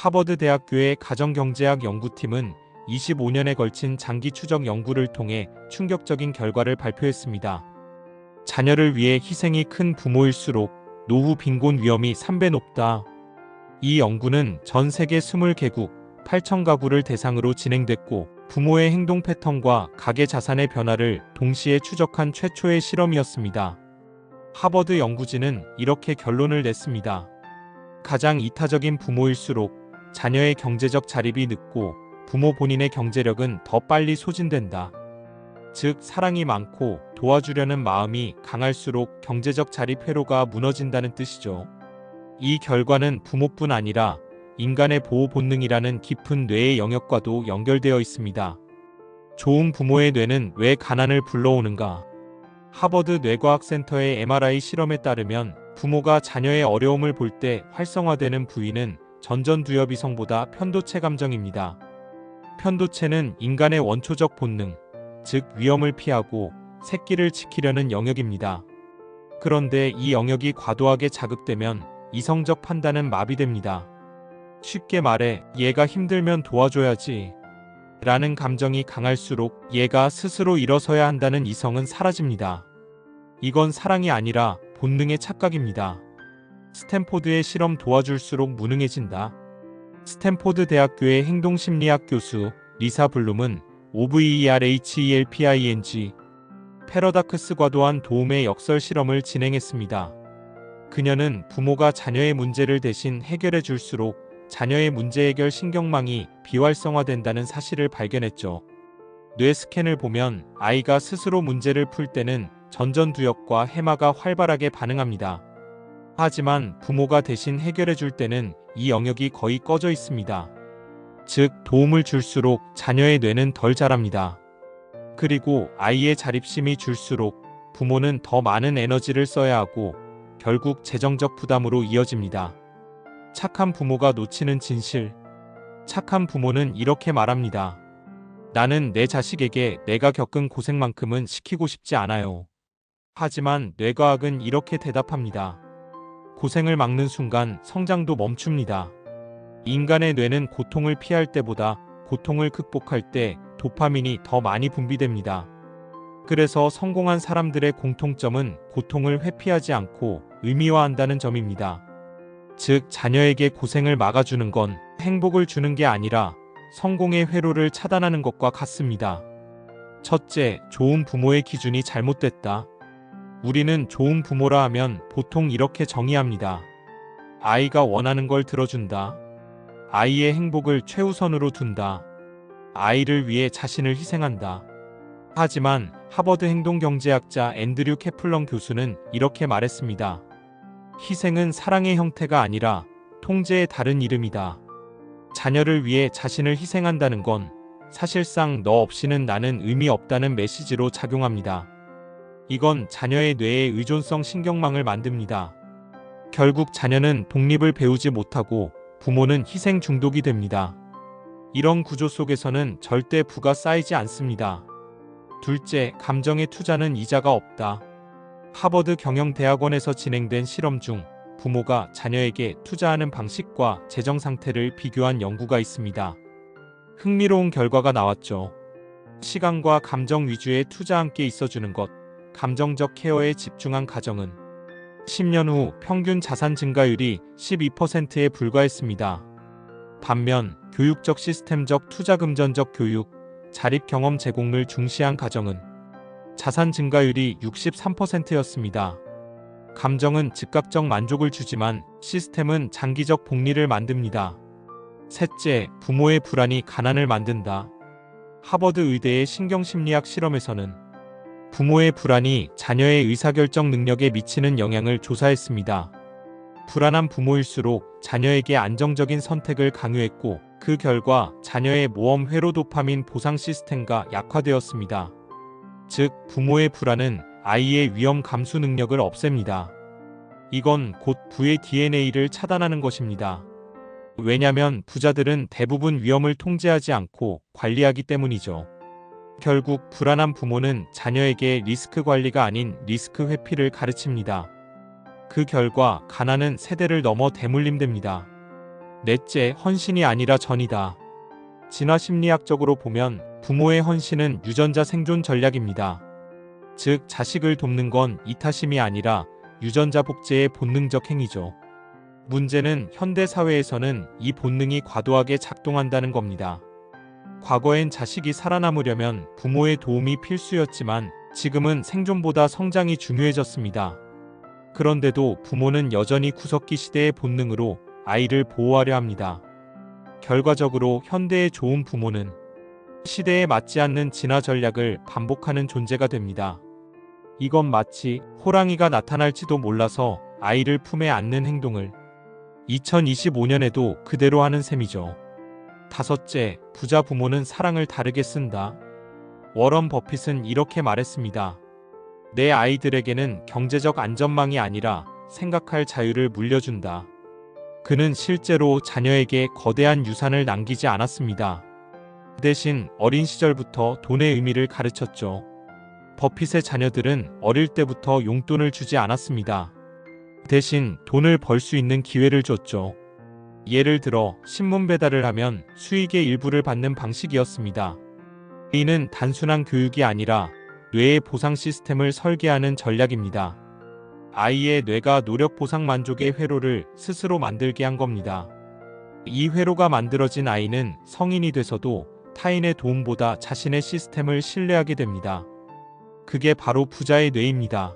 하버드 대학교의 가정경제학 연구팀은 25년에 걸친 장기 추적 연구를 통해 충격적인 결과를 발표했습니다. 자녀를 위해 희생이 큰 부모일수록 노후 빈곤 위험이 3배 높다. 이 연구는 전 세계 20개국 8천 가구를 대상으로 진행됐고, 부모의 행동 패턴과 가계 자산의 변화를 동시에 추적한 최초의 실험이었습니다. 하버드 연구진은 이렇게 결론을 냈습니다. 가장 이타적인 부모일수록 자녀의 경제적 자립이 늦고 부모 본인의 경제력은 더 빨리 소진된다. 즉, 사랑이 많고 도와주려는 마음이 강할수록 경제적 자립 회로가 무너진다는 뜻이죠. 이 결과는 부모뿐 아니라 인간의 보호 본능이라는 깊은 뇌의 영역과도 연결되어 있습니다. 좋은 부모의 뇌는 왜 가난을 불러오는가? 하버드 뇌과학센터의 MRI 실험에 따르면 부모가 자녀의 어려움을 볼 때 활성화되는 부위는 전전두엽이성보다 편도체 감정입니다. 편도체는 인간의 원초적 본능, 즉 위험을 피하고 새끼를 지키려는 영역입니다. 그런데 이 영역이 과도하게 자극되면 이성적 판단은 마비됩니다. 쉽게 말해, 얘가 힘들면 도와줘야지 라는 감정이 강할수록 얘가 스스로 일어서야 한다는 이성은 사라집니다. 이건 사랑이 아니라 본능의 착각입니다. 스탠포드의 실험 도와줄수록 무능해진다. 스탠포드 대학교의 행동심리학 교수 리사 블룸은 OVERHELPING 패러다크스 과도한 도움의 역설 실험을 진행했습니다. 그녀는 부모가 자녀의 문제를 대신 해결해 줄수록 자녀의 문제 해결 신경망이 비활성화된다는 사실을 발견했죠. 뇌 스캔을 보면 아이가 스스로 문제를 풀 때는 전전두엽과 해마가 활발하게 반응합니다. 하지만 부모가 대신 해결해 줄 때는 이 영역이 거의 꺼져 있습니다. 즉, 도움을 줄수록 자녀의 뇌는 덜 자랍니다. 그리고 아이의 자립심이 줄수록 부모는 더 많은 에너지를 써야 하고 결국 재정적 부담으로 이어집니다. 착한 부모가 놓치는 진실. 착한 부모는 이렇게 말합니다. 나는 내 자식에게 내가 겪은 고생만큼은 시키고 싶지 않아요. 하지만 뇌과학은 이렇게 대답합니다. 고생을 막는 순간 성장도 멈춥니다. 인간의 뇌는 고통을 피할 때보다 고통을 극복할 때 도파민이 더 많이 분비됩니다. 그래서 성공한 사람들의 공통점은 고통을 회피하지 않고 의미화한다는 점입니다. 즉, 자녀에게 고생을 막아주는 건 행복을 주는 게 아니라 성공의 회로를 차단하는 것과 같습니다. 첫째, 좋은 부모의 기준이 잘못됐다. 우리는 좋은 부모라 하면 보통 이렇게 정의합니다. 아이가 원하는 걸 들어준다. 아이의 행복을 최우선으로 둔다. 아이를 위해 자신을 희생한다. 하지만 하버드 행동경제학자 앤드류 캐플런 교수는 이렇게 말했습니다. 희생은 사랑의 형태가 아니라 통제의 다른 이름이다. 자녀를 위해 자신을 희생한다는 건 사실상 너 없이는 나는 의미 없다는 메시지로 작용합니다. 이건 자녀의 뇌에 의존성 신경망을 만듭니다. 결국 자녀는 독립을 배우지 못하고 부모는 희생 중독이 됩니다. 이런 구조 속에서는 절대 부가 쌓이지 않습니다. 둘째, 감정의 투자는 이자가 없다. 하버드 경영대학원에서 진행된 실험 중 부모가 자녀에게 투자하는 방식과 재정 상태를 비교한 연구가 있습니다. 흥미로운 결과가 나왔죠. 시간과 감정 위주의 투자 함께 있어주는 것, 감정적 케어에 집중한 가정은 10년 후 평균 자산 증가율이 12%에 불과했습니다. 반면 교육적 시스템적 투자 금전적 교육, 자립 경험 제공을 중시한 가정은 자산 증가율이 63%였습니다. 감정은 즉각적 만족을 주지만 시스템은 장기적 복리를 만듭니다. 셋째, 부모의 불안이 가난을 만든다. 하버드 의대의 신경심리학 실험에서는 부모의 불안이 자녀의 의사결정 능력에 미치는 영향을 조사했습니다. 불안한 부모일수록 자녀에게 안정적인 선택을 강요했고, 그 결과 자녀의 모험 회로 도파민 보상 시스템가 약화되었습니다. 즉, 부모의 불안은 아이의 위험 감수 능력을 없앱니다. 이건 곧 부의 DNA를 차단하는 것입니다. 왜냐면 부자들은 대부분 위험을 통제하지 않고 관리하기 때문이죠. 결국 불안한 부모는 자녀에게 리스크 관리가 아닌 리스크 회피를 가르칩니다. 그 결과 가난은 세대를 넘어 대물림됩니다. 넷째, 헌신이 아니라 전이다. 진화 심리학적으로 보면 부모의 헌신은 유전자 생존 전략입니다. 즉, 자식을 돕는 건 이타심이 아니라 유전자 복제의 본능적 행위죠. 문제는 현대 사회에서는 이 본능이 과도하게 작동한다는 겁니다. 과거엔 자식이 살아남으려면 부모의 도움이 필수였지만 지금은 생존보다 성장이 중요해졌습니다. 그런데도 부모는 여전히 구석기 시대의 본능으로 아이를 보호하려 합니다. 결과적으로 현대의 좋은 부모는 시대에 맞지 않는 진화 전략을 반복하는 존재가 됩니다. 이건 마치 호랑이가 나타날지도 몰라서 아이를 품에 안는 행동을 2025년에도 그대로 하는 셈이죠. 다섯째, 부자 부모는 사랑을 다르게 쓴다. 워런 버핏은 이렇게 말했습니다. 내 아이들에게는 경제적 안전망이 아니라 생각할 자유를 물려준다. 그는 실제로 자녀에게 거대한 유산을 남기지 않았습니다. 대신 어린 시절부터 돈의 의미를 가르쳤죠. 버핏의 자녀들은 어릴 때부터 용돈을 주지 않았습니다. 대신 돈을 벌 수 있는 기회를 줬죠. 예를 들어 신문 배달을 하면 수익의 일부를 받는 방식이었습니다. 이는 단순한 교육이 아니라 뇌의 보상 시스템을 설계하는 전략입니다. 아이의 뇌가 노력 보상 만족의 회로를 스스로 만들게 한 겁니다. 이 회로가 만들어진 아이는 성인이 돼서도 타인의 도움보다 자신의 시스템을 신뢰하게 됩니다. 그게 바로 부자의 뇌입니다.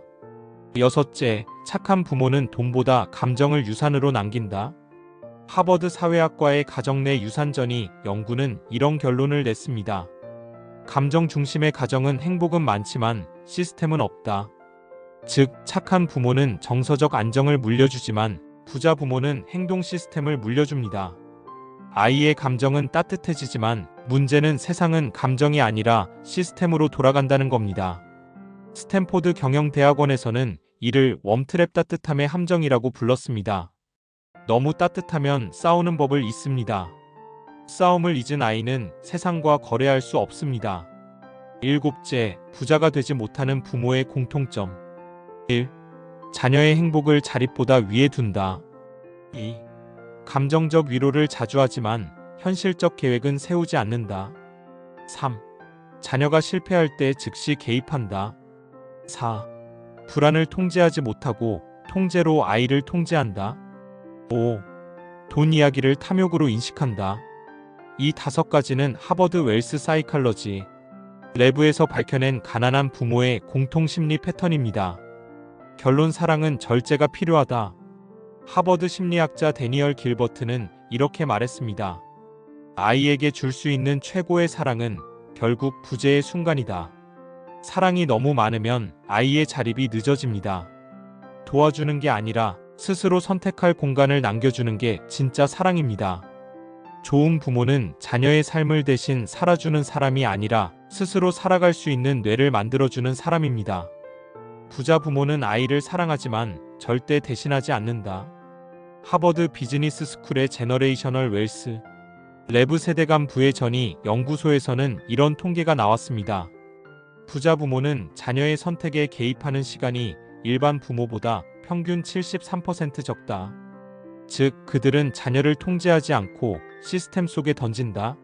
여섯째, 착한 부모는 돈보다 감정을 유산으로 남긴다. 하버드 사회학과의 가정 내 유산전이 연구는 이런 결론을 냈습니다. 감정 중심의 가정은 행복은 많지만 시스템은 없다. 즉, 착한 부모는 정서적 안정을 물려주지만 부자 부모는 행동 시스템을 물려줍니다. 아이의 감정은 따뜻해지지만 문제는 세상은 감정이 아니라 시스템으로 돌아간다는 겁니다. 스탠포드 경영대학원에서는 이를 웜트랩 따뜻함의 함정이라고 불렀습니다. 너무 따뜻하면 싸우는 법을 잊습니다. 싸움을 잊은 아이는 세상과 거래할 수 없습니다. 일곱째, 부자가 되지 못하는 부모의 공통점. 1. 자녀의 행복을 자립보다 위에 둔다. 2. 감정적 위로를 자주 하지만 현실적 계획은 세우지 않는다. 3. 자녀가 실패할 때 즉시 개입한다. 4. 불안을 통제하지 못하고 통제로 아이를 통제한다. 5. 돈 이야기를 탐욕으로 인식한다. 이 5가지는 하버드 웰스 사이칼러지 랩에서 밝혀낸 가난한 부모의 공통 심리 패턴입니다. 결론, 사랑은 절제가 필요하다. 하버드 심리학자 데니얼 길버트는 이렇게 말했습니다. 아이에게 줄 수 있는 최고의 사랑은 결국 부재의 순간이다. 사랑이 너무 많으면 아이의 자립이 늦어집니다. 도와주는 게 아니라 스스로 선택할 공간을 남겨주는 게 진짜 사랑입니다. 좋은 부모는 자녀의 삶을 대신 살아주는 사람이 아니라 스스로 살아갈 수 있는 뇌를 만들어주는 사람입니다. 부자 부모는 아이를 사랑하지만 절대 대신하지 않는다. 하버드 비즈니스 스쿨의 제너레이셔널 웰스 랩 세대 간 부의 전이 연구소에서는 이런 통계가 나왔습니다. 부자 부모는 자녀의 선택에 개입하는 시간이 일반 부모보다 평균 73% 적다. 즉, 그들은 자녀를 통제하지 않고 시스템 속에 던진다.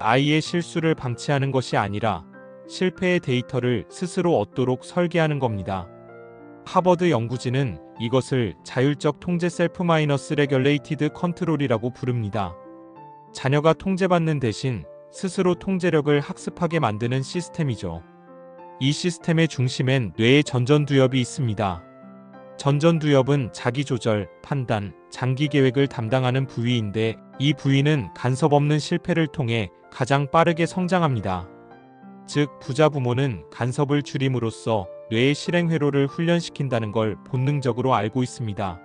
아이의 실수를 방치하는 것이 아니라 실패의 데이터를 스스로 얻도록 설계하는 겁니다. 하버드 연구진은 이것을 자율적 통제 셀프 마이너스 레귤레이티드 컨트롤이라고 부릅니다. 자녀가 통제받는 대신 스스로 통제력을 학습하게 만드는 시스템이죠. 이 시스템의 중심엔 뇌의 전전두엽이 있습니다. 전전두엽은 자기조절, 판단, 장기 계획을 담당하는 부위인데 이 부위는 간섭 없는 실패를 통해 가장 빠르게 성장합니다. 즉, 부자 부모는 간섭을 줄임으로써 뇌의 실행 회로를 훈련시킨다는 걸 본능적으로 알고 있습니다.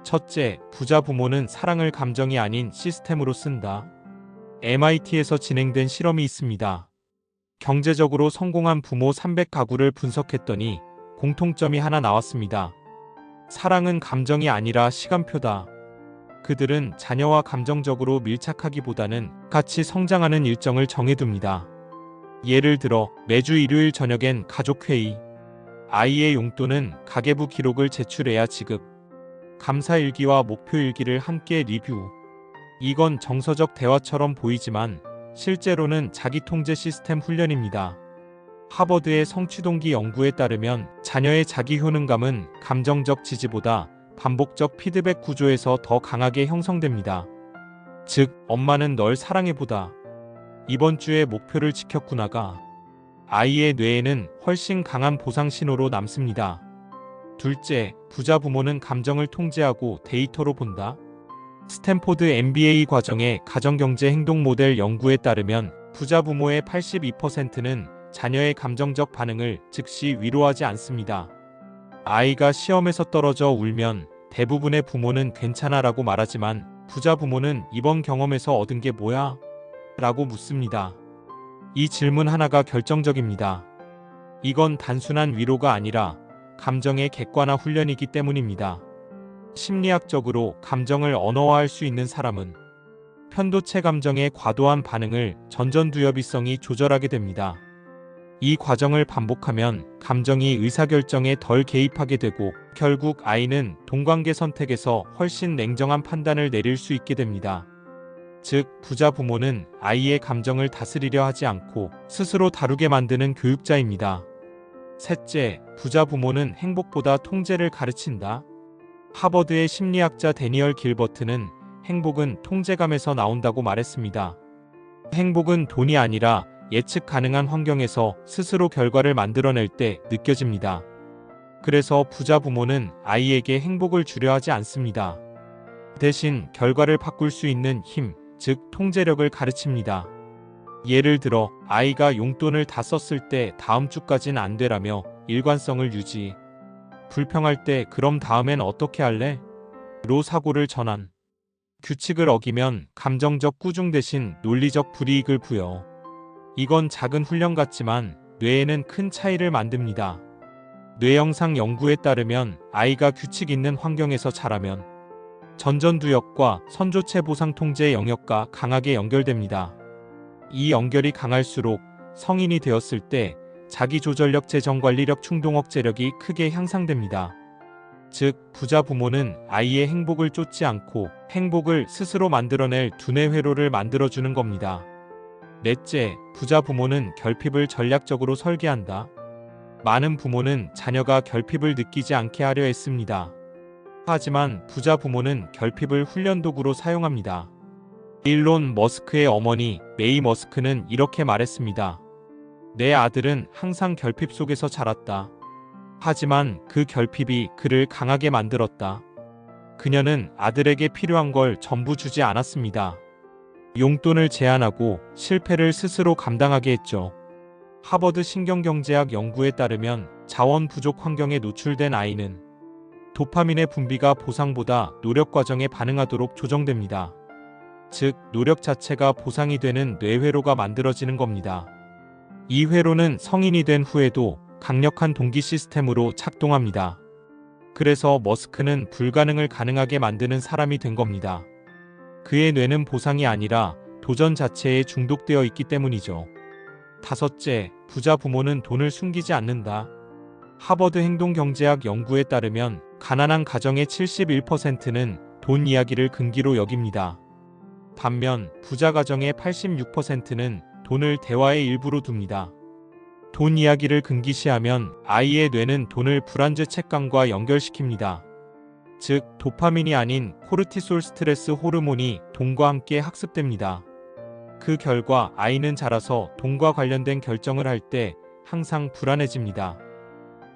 첫째, 부자 부모는 사랑을 감정이 아닌 시스템으로 쓴다. MIT에서 진행된 실험이 있습니다. 경제적으로 성공한 부모 300가구를 분석했더니 공통점이 하나 나왔습니다. 사랑은 감정이 아니라 시간표다. 그들은 자녀와 감정적으로 밀착하기보다는 같이 성장하는 일정을 정해둡니다. 예를 들어 매주 일요일 저녁엔 가족회의, 아이의 용돈은 가계부 기록을 제출해야 지급, 감사일기와 목표일기를 함께 리뷰, 이건 정서적 대화처럼 보이지만 실제로는 자기통제 시스템 훈련입니다. 하버드의 성취동기 연구에 따르면 자녀의 자기 효능감은 감정적 지지보다 반복적 피드백 구조에서 더 강하게 형성됩니다. 즉, 엄마는 널 사랑해보다 이번 주에 목표를 지켰구나가 아이의 뇌에는 훨씬 강한 보상 신호로 남습니다. 둘째, 부자 부모는 감정을 통제하고 데이터로 본다. 스탠포드 MBA 과정의 가정경제 행동 모델 연구에 따르면 부자 부모의 82%는 자녀의 감정적 반응을 즉시 위로하지 않습니다. 아이가 시험에서 떨어져 울면 대부분의 부모는 괜찮아라고 말하지만 부자 부모는 이번 경험에서 얻은 게 뭐야? 라고 묻습니다. 이 질문 하나가 결정적입니다. 이건 단순한 위로가 아니라 감정의 객관화 훈련이기 때문입니다. 심리학적으로 감정을 언어화할 수 있는 사람은 편도체 감정의 과도한 반응을 전전두엽이성이 조절하게 됩니다. 이 과정을 반복하면 감정이 의사결정에 덜 개입하게 되고 결국 아이는 동관계 선택에서 훨씬 냉정한 판단을 내릴 수 있게 됩니다. 즉, 부자 부모는 아이의 감정을 다스리려 하지 않고 스스로 다루게 만드는 교육자입니다. 셋째, 부자 부모는 행복보다 통제를 가르친다. 하버드의 심리학자 데니얼 길버트는 행복은 통제감에서 나온다고 말했습니다. 행복은 돈이 아니라 예측 가능한 환경에서 스스로 결과를 만들어낼 때 느껴집니다. 그래서 부자 부모는 아이에게 행복을 주려 하지 않습니다. 대신 결과를 바꿀 수 있는 힘, 즉 통제력을 가르칩니다. 예를 들어 아이가 용돈을 다 썼을 때 다음 주까진 안 되라며 일관성을 유지. 불평할 때 그럼 다음엔 어떻게 할래? 로 사고를 전환. 규칙을 어기면 감정적 꾸중 대신 논리적 불이익을 부여. 이건 작은 훈련 같지만 뇌에는 큰 차이를 만듭니다. 뇌영상 연구에 따르면 아이가 규칙 있는 환경에서 자라면 전전두엽과 선조체 보상 통제 영역과 강하게 연결됩니다. 이 연결이 강할수록 성인이 되었을 때 자기조절력, 재정관리력, 충동 억제력이 크게 향상됩니다. 즉, 부자 부모는 아이의 행복을 쫓지 않고 행복을 스스로 만들어낼 두뇌 회로를 만들어주는 겁니다. 넷째, 부자 부모는 결핍을 전략적으로 설계한다. 많은 부모는 자녀가 결핍을 느끼지 않게 하려 했습니다. 하지만 부자 부모는 결핍을 훈련 도구로 사용합니다. 일론 머스크의 어머니 메이 머스크는 이렇게 말했습니다. 내 아들은 항상 결핍 속에서 자랐다. 하지만 그 결핍이 그를 강하게 만들었다. 그녀는 아들에게 필요한 걸 전부 주지 않았습니다. 용돈을 제한하고 실패를 스스로 감당하게 했죠. 하버드 신경경제학 연구에 따르면 자원 부족 환경에 노출된 아이는 도파민의 분비가 보상보다 노력 과정에 반응하도록 조정됩니다. 즉, 노력 자체가 보상이 되는 뇌회로가 만들어지는 겁니다. 이 회로는 성인이 된 후에도 강력한 동기 시스템으로 작동합니다. 그래서 머스크는 불가능을 가능하게 만드는 사람이 된 겁니다. 그의 뇌는 보상이 아니라 도전 자체에 중독되어 있기 때문이죠. 다섯째, 부자 부모는 돈을 숨기지 않는다. 하버드 행동경제학 연구에 따르면 가난한 가정의 71%는 돈 이야기를 금기로 여깁니다. 반면 부자 가정의 86%는 돈을 대화의 일부로 둡니다. 돈 이야기를 금기시하면 아이의 뇌는 돈을 불안죄책감과 연결시킵니다. 즉, 도파민이 아닌 코르티솔 스트레스 호르몬이 돈과 함께 학습됩니다. 그 결과 아이는 자라서 돈과 관련된 결정을 할 때 항상 불안해집니다.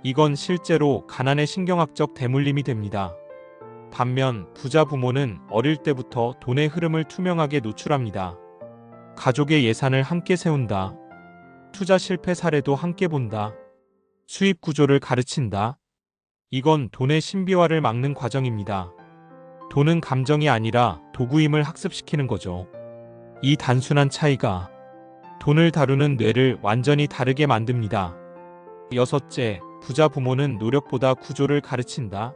이건 실제로 가난의 신경학적 대물림이 됩니다. 반면 부자 부모는 어릴 때부터 돈의 흐름을 투명하게 노출합니다. 가족의 예산을 함께 세운다. 투자 실패 사례도 함께 본다. 수입 구조를 가르친다. 이건 돈의 신비화를 막는 과정입니다. 돈은 감정이 아니라 도구임을 학습시키는 거죠. 이 단순한 차이가 돈을 다루는 뇌를 완전히 다르게 만듭니다. 여섯째, 부자 부모는 노력보다 구조를 가르친다.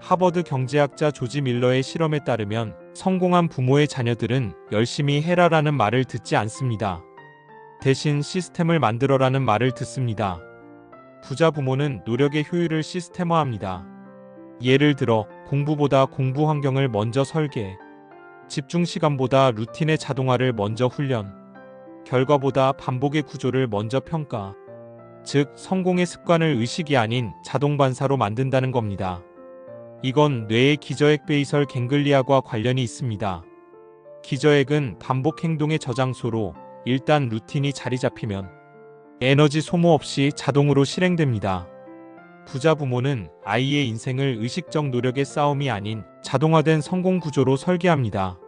하버드 경제학자 조지 밀러의 실험에 따르면 성공한 부모의 자녀들은 열심히 해라라는 말을 듣지 않습니다. 대신 시스템을 만들어라는 말을 듣습니다. 부자 부모는 노력의 효율을 시스템화합니다. 예를 들어 공부보다 공부 환경을 먼저 설계. 집중 시간보다 루틴의 자동화를 먼저 훈련, 결과보다 반복의 구조를 먼저 평가. 즉, 성공의 습관을 의식이 아닌 자동 반사로 만든다는 겁니다. 이건 뇌의 기저핵 베이설 갱글리아과 관련이 있습니다. 기저핵은 반복 행동의 저장소로 일단 루틴이 자리 잡히면 에너지 소모 없이 자동으로 실행됩니다. 부자 부모는 아이의 인생을 의식적 노력의 싸움이 아닌 자동화된 성공 구조로 설계합니다.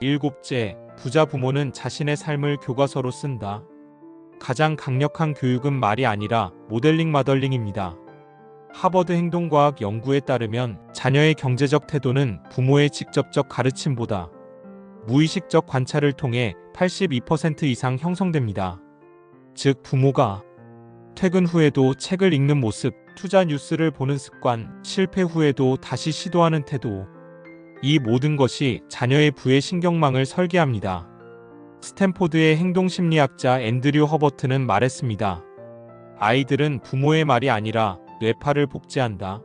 일곱째, 부자 부모는 자신의 삶을 교과서로 쓴다. 가장 강력한 교육은 말이 아니라 모델링 마더링입니다. 하버드 행동과학 연구에 따르면 자녀의 경제적 태도는 부모의 직접적 가르침보다 무의식적 관찰을 통해 82% 이상 형성됩니다. 즉, 부모가 퇴근 후에도 책을 읽는 모습, 투자 뉴스를 보는 습관, 실패 후에도 다시 시도하는 태도, 이 모든 것이 자녀의 부의 신경망을 설계합니다. 스탠포드의 행동심리학자 앤드류 허버트는 말했습니다. 아이들은 부모의 말이 아니라 뇌파를 복제한다.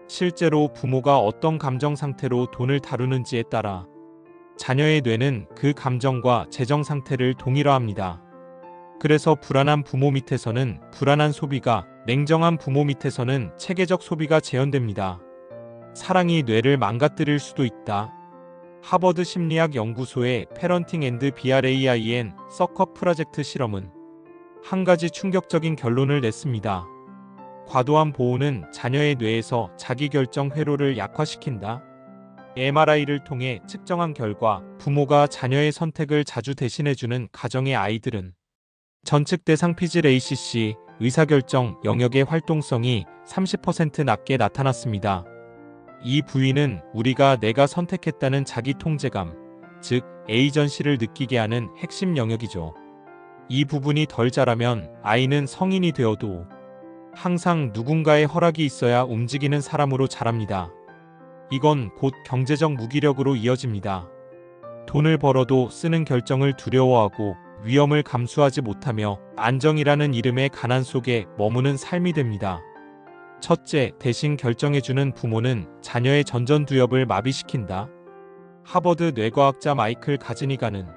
실제로 부모가 어떤 감정 상태로 돈을 다루는지에 따라 자녀의 뇌는 그 감정과 재정 상태를 동일화합니다. 그래서 불안한 부모 밑에서는 불안한 소비가, 냉정한 부모 밑에서는 체계적 소비가 재현됩니다. 사랑이 뇌를 망가뜨릴 수도 있다. 하버드 심리학 연구소의 패런팅 앤드 BRAIN 서커 프로젝트 실험은 한 가지 충격적인 결론을 냈습니다. 과도한 보호는 자녀의 뇌에서 자기결정 회로를 약화시킨다. MRI를 통해 측정한 결과 부모가 자녀의 선택을 자주 대신해주는 가정의 아이들은 전측 대상 PGRACC 의사결정 영역의 활동성이 30% 낮게 나타났습니다. 이 부위는 우리가 내가 선택했다는 자기 통제감, 즉 에이전시를 느끼게 하는 핵심 영역이죠. 이 부분이 덜 자라면 아이는 성인이 되어도 항상 누군가의 허락이 있어야 움직이는 사람으로 자랍니다. 이건 곧 경제적 무기력으로 이어집니다. 돈을 벌어도 쓰는 결정을 두려워하고 위험을 감수하지 못하며 안정이라는 이름의 가난 속에 머무는 삶이 됩니다. 첫째, 대신 결정해주는 부모는 자녀의 전전두엽을 마비시킨다. 하버드 뇌과학자 마이클 가즈니가는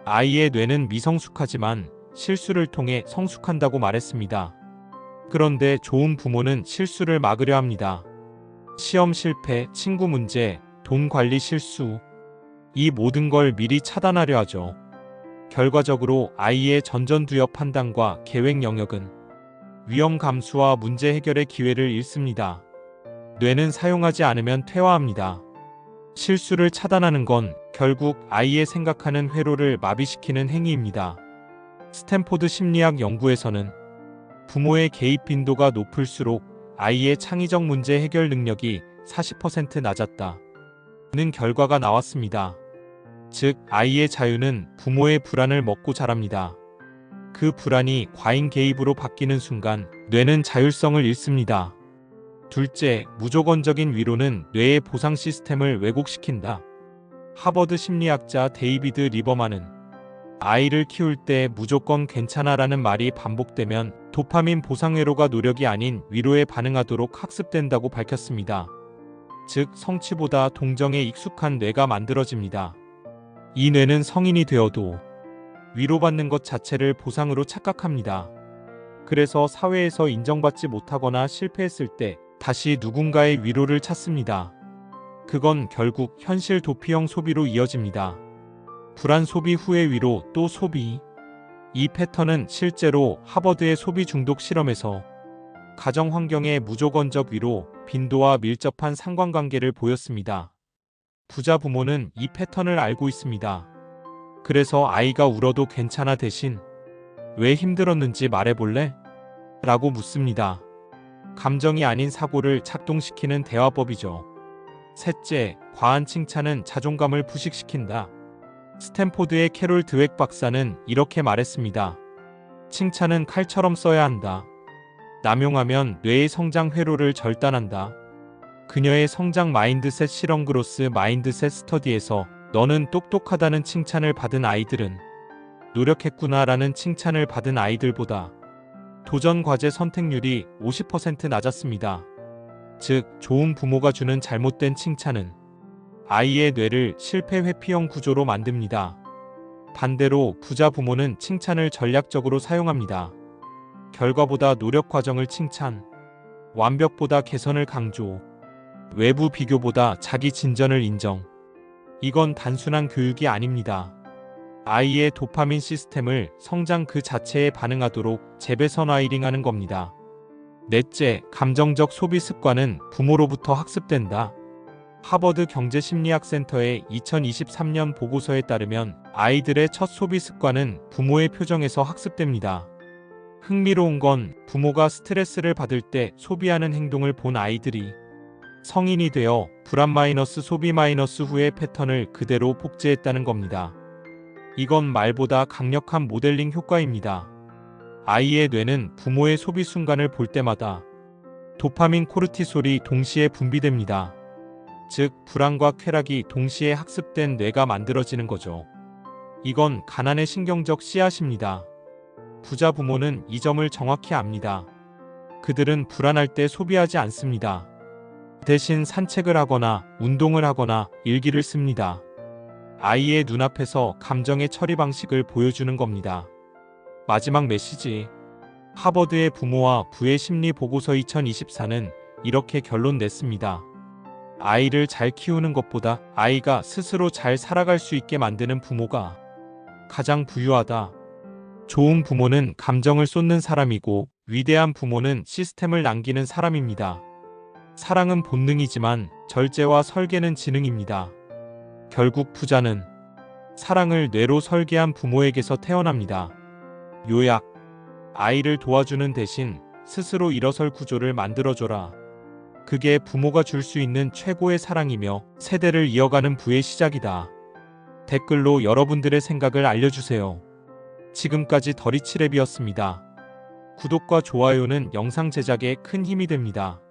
아이의 뇌는 미성숙하지만 실수를 통해 성숙한다고 말했습니다. 그런데 좋은 부모는 실수를 막으려 합니다. 시험 실패, 친구 문제, 돈 관리 실수, 이 모든 걸 미리 차단하려 하죠. 결과적으로 아이의 전전두엽 판단과 계획 영역은 위험 감수와 문제 해결의 기회를 잃습니다. 뇌는 사용하지 않으면 퇴화합니다. 실수를 차단하는 건 결국 아이의 생각하는 회로를 마비시키는 행위입니다. 스탠포드 심리학 연구에서는 부모의 개입 빈도가 높을수록 아이의 창의적 문제 해결 능력이 40% 낮았다는 결과가 나왔습니다. 즉, 아이의 자유는 부모의 불안을 먹고 자랍니다. 그 불안이 과잉 개입으로 바뀌는 순간 뇌는 자율성을 잃습니다. 둘째, 무조건적인 위로는 뇌의 보상 시스템을 왜곡시킨다. 하버드 심리학자 데이비드 리버만은 아이를 키울 때 무조건 괜찮아라는 말이 반복되면 도파민 보상회로가 노력이 아닌 위로에 반응하도록 학습된다고 밝혔습니다. 즉, 성취보다 동정에 익숙한 뇌가 만들어집니다. 이 뇌는 성인이 되어도 위로받는 것 자체를 보상으로 착각합니다. 그래서 사회에서 인정받지 못하거나 실패했을 때 다시 누군가의 위로를 찾습니다. 그건 결국 현실 도피형 소비로 이어집니다. 불안 소비 후의 위로 또 소비. 이 패턴은 실제로 하버드의 소비 중독 실험에서 가정 환경의 무조건적 위로, 빈도와 밀접한 상관관계를 보였습니다. 부자 부모는 이 패턴을 알고 있습니다. 그래서 아이가 울어도 괜찮아 대신 왜 힘들었는지 말해볼래? 라고 묻습니다. 감정이 아닌 사고를 작동시키는 대화법이죠. 셋째, 과한 칭찬은 자존감을 부식시킨다. 스탠포드의 캐롤 드웩 박사는 이렇게 말했습니다. 칭찬은 칼처럼 써야 한다. 남용하면 뇌의 성장 회로를 절단한다. 그녀의 성장 마인드셋 실험 그로스 마인드셋 스터디에서 너는 똑똑하다는 칭찬을 받은 아이들은 노력했구나라는 칭찬을 받은 아이들보다 도전 과제 선택률이 50% 낮았습니다. 즉, 좋은 부모가 주는 잘못된 칭찬은 아이의 뇌를 실패 회피형 구조로 만듭니다. 반대로 부자 부모는 칭찬을 전략적으로 사용합니다. 결과보다 노력 과정을 칭찬, 완벽보다 개선을 강조, 외부 비교보다 자기 진전을 인정. 이건 단순한 교육이 아닙니다. 아이의 도파민 시스템을 성장 그 자체에 반응하도록 재배선 와이링하는 겁니다. 넷째, 감정적 소비 습관은 부모로부터 학습된다. 하버드 경제심리학센터의 2023년 보고서에 따르면 아이들의 첫 소비 습관은 부모의 표정에서 학습됩니다. 흥미로운 건 부모가 스트레스를 받을 때 소비하는 행동을 본 아이들이 성인이 되어 불안 마이너스 소비 마이너스 후의 패턴을 그대로 복제했다는 겁니다. 이건 말보다 강력한 모델링 효과입니다. 아이의 뇌는 부모의 소비 순간을 볼 때마다 도파민 코르티솔이 동시에 분비됩니다. 즉, 불안과 쾌락이 동시에 학습된 뇌가 만들어지는 거죠. 이건 가난의 신경적 씨앗입니다. 부자 부모는 이 점을 정확히 압니다. 그들은 불안할 때 소비하지 않습니다. 대신 산책을 하거나 운동을 하거나 일기를 씁니다. 아이의 눈앞에서 감정의 처리 방식을 보여주는 겁니다. 마지막 메시지. 하버드의 부모와 부의 심리 보고서 2024는 이렇게 결론 냈습니다. 아이를 잘 키우는 것보다 아이가 스스로 잘 살아갈 수 있게 만드는 부모가 가장 부유하다. 좋은 부모는 감정을 쏟는 사람이고 위대한 부모는 시스템을 남기는 사람입니다. 사랑은 본능이지만 절제와 설계는 지능입니다. 결국 부자는 사랑을 뇌로 설계한 부모에게서 태어납니다. 요약. 아이를 도와주는 대신 스스로 일어설 구조를 만들어줘라. 그게 부모가 줄 수 있는 최고의 사랑이며 세대를 이어가는 부의 시작이다. 댓글로 여러분들의 생각을 알려주세요. 지금까지 더리치랩이었습니다. 구독과 좋아요는 영상 제작에 큰 힘이 됩니다.